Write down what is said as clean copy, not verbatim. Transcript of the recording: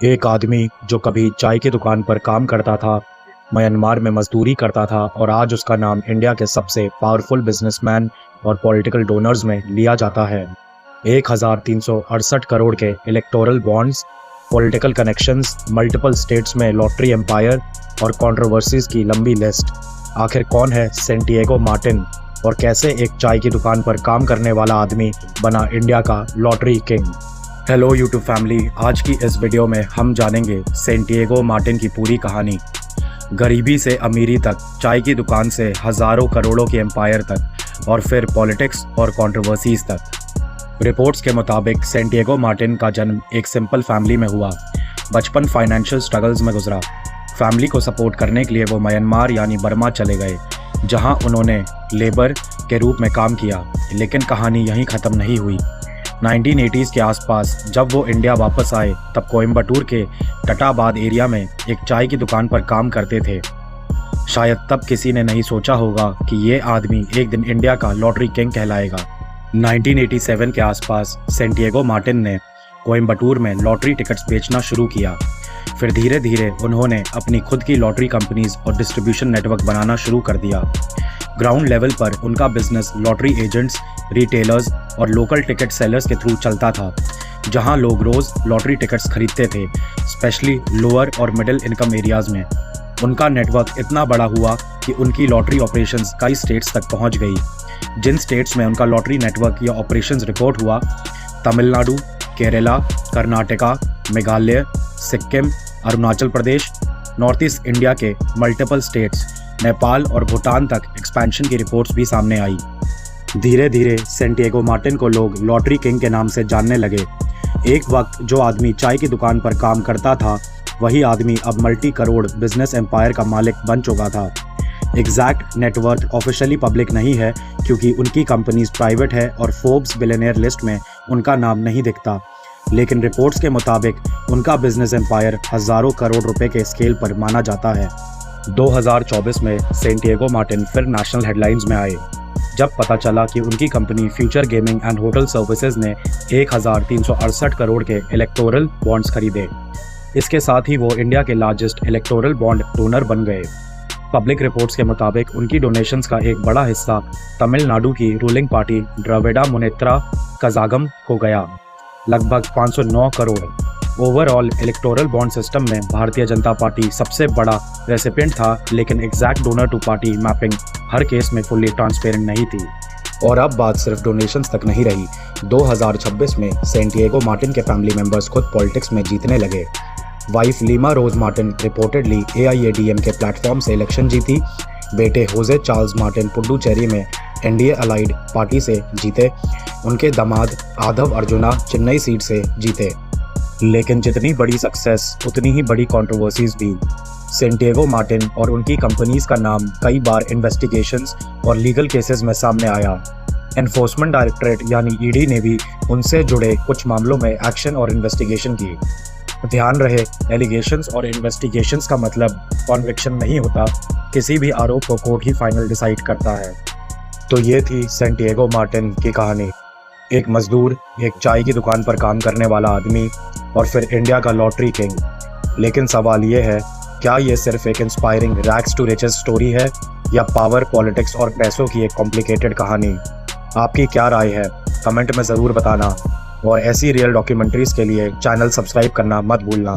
एक आदमी जो कभी चाय की दुकान पर काम करता था, म्यांमार में मजदूरी करता था और आज उसका नाम इंडिया के सबसे पावरफुल बिजनेसमैन और पॉलिटिकल डोनर्स में लिया जाता है। 1368 करोड़ के electoral bonds, political connections, multiple states में लॉटरी एम्पायर और कंट्रोवर्सीज की लंबी लिस्ट। आखिर कौन है सैंटियागो मार्टिन और कैसे एक चाय की दुकान पर काम करने वाला आदमी बना इंडिया का lottery king? Hello YouTube family, आज की इस वीडियो में हम जानेंगे सैंटियागो मार्टिन की पूरी कहानी। गरीबी से अमीरी तक, चाय की दुकान से हज़ारों करोड़ों के एम्पायर तक और फिर पॉलिटिक्स और कंट्रोवर्सीज तक। रिपोर्ट्स के मुताबिक सैंटियागो मार्टिन का जन्म एक सिंपल फैमिली में हुआ। बचपन फाइनेंशियल स्ट्रगल्स में गुजरा। फैमिली को सपोर्ट करने के लिए वो म्यांमार यानी बर्मा चले गए, जहां उन्होंने लेबर के रूप में काम किया। लेकिन कहानी यहीं ख़त्म नहीं हुई। 1980s के आसपास जब वो इंडिया वापस आए, तब कोयम्बटूर के टटाबाद एरिया में एक चाय की दुकान पर काम करते थे। शायद तब किसी ने नहीं सोचा होगा कि ये आदमी एक दिन इंडिया का लॉटरी किंग कहलाएगा। 1987 के आसपास सैंटियागो मार्टिन ने कोयम्बटूर में लॉटरी टिकट्स बेचना शुरू किया। फिर धीरे धीरे उन्होंने अपनी खुद की लॉटरी कंपनीज और डिस्ट्रीब्यूशन नेटवर्क बनाना शुरू कर दिया। ग्राउंड लेवल पर उनका बिजनेस लॉटरी एजेंट्स, रिटेलर्स और लोकल टिकट सेलर्स के थ्रू चलता था, जहां लोग रोज़ लॉटरी टिकट्स खरीदते थे, स्पेशली लोअर और मिडिल इनकम एरियाज़ में। उनका नेटवर्क इतना बड़ा हुआ कि उनकी लॉटरी ऑपरेशंस कई स्टेट्स तक पहुंच गई। जिन स्टेट्स में उनका लॉटरी नेटवर्क या ऑपरेशंस रिपोर्ट हुआ, Tamil Nadu, Kerala, Karnataka, Meghalaya, Sikkim, Arunachal Pradesh, north east India के मल्टीपल स्टेट्स, नेपाल और भूटान तक एक्सपेंशन की रिपोर्ट्स भी सामने आई। धीरे धीरे सैंटियागो मार्टिन को लोग लॉटरी किंग के नाम से जानने लगे। एक वक्त जो आदमी चाय की दुकान पर काम करता था, वही आदमी अब मल्टी करोड़ बिजनेस एम्पायर का मालिक बन चुका था। एग्जैक्ट नेटवर्थ ऑफिशियली पब्लिक नहीं है, क्योंकि उनकी कंपनीज प्राइवेट है और फोर्ब्स बिलियनियर लिस्ट में उनका नाम नहीं दिखता। लेकिन रिपोर्ट्स के मुताबिक उनका बिजनेस एम्पायर हज़ारों करोड़ रुपए के स्केल पर माना जाता है। 2024 में सैंटियागो मार्टिन फिर नेशनल हेडलाइंस में आए, जब पता चला कि उनकी company future gaming and hotel services ने 1368 करोड़ के इलेक्टोरल बॉन्ड्स खरीदे। इसके साथ ही वो इंडिया के लार्जेस्ट इलेक्टोरल बॉन्ड डोनर बन गए। पब्लिक रिपोर्ट्स के मुताबिक उनकी डोनेशंस का एक बड़ा हिस्सा तमिलनाडु की रूलिंग पार्टी द्रविड़ा मुनेत्रा कजागम को गया, लगभग 509 crore. Overall electoral bond system में भारतीय जनता पार्टी सबसे बड़ा रेसिपिएंट था, लेकिन exact donor to party mapping हर केस में फुल्ली ट्रांसपेरेंट नहीं थी। और अब बात सिर्फ डोनेशंस तक नहीं रही। 2026 में सैंटियागो मार्टिन के फैमिली मेंबर्स खुद पॉलिटिक्स में जीतने लगे। वाइफ लीमा रोज मार्टिन रिपोर्टेडली AIADM के प्लेटफॉर्म से इलेक्शन जीती। बेटे होजे चार्ल्स मार्टिन पुडुचेरी में NDA अलाइड पार्टी से जीते। उनके दामाद आधव अर्जुना चेन्नई सीट से जीते। लेकिन जितनी बड़ी सक्सेस उतनी ही बड़ी कंट्रोवर्सीज भी। सैंटियागो मार्टिन और उनकी कंपनीज का नाम कई बार इन्वेस्टिगेशंस और लीगल केसेस में सामने आया। एनफोर्समेंट डायरेक्टरेट यानी ED ने भी उनसे जुड़े कुछ मामलों में एक्शन और इन्वेस्टिगेशन की। ध्यान रहे, एलिगेशंस और इन्वेस्टिगेशंस का मतलब कॉन्विक्शन नहीं होता। किसी भी आरोप को कोर्ट ही फाइनल डिसाइड करता है। तो ये थी सैंटियागो मार्टिन की कहानी। एक मजदूर, एक चाय की दुकान पर काम करने वाला आदमी और फिर इंडिया का लॉटरी किंग। लेकिन सवाल ये है, क्या ये सिर्फ एक inspiring rags to riches story है या पावर, पॉलिटिक्स और पैसों की एक कॉम्प्लिकेटेड कहानी? आपकी क्या राय है? कमेंट में ज़रूर बताना और ऐसी रियल डॉक्यूमेंट्रीज़ के लिए चैनल सब्सक्राइब करना मत भूलना।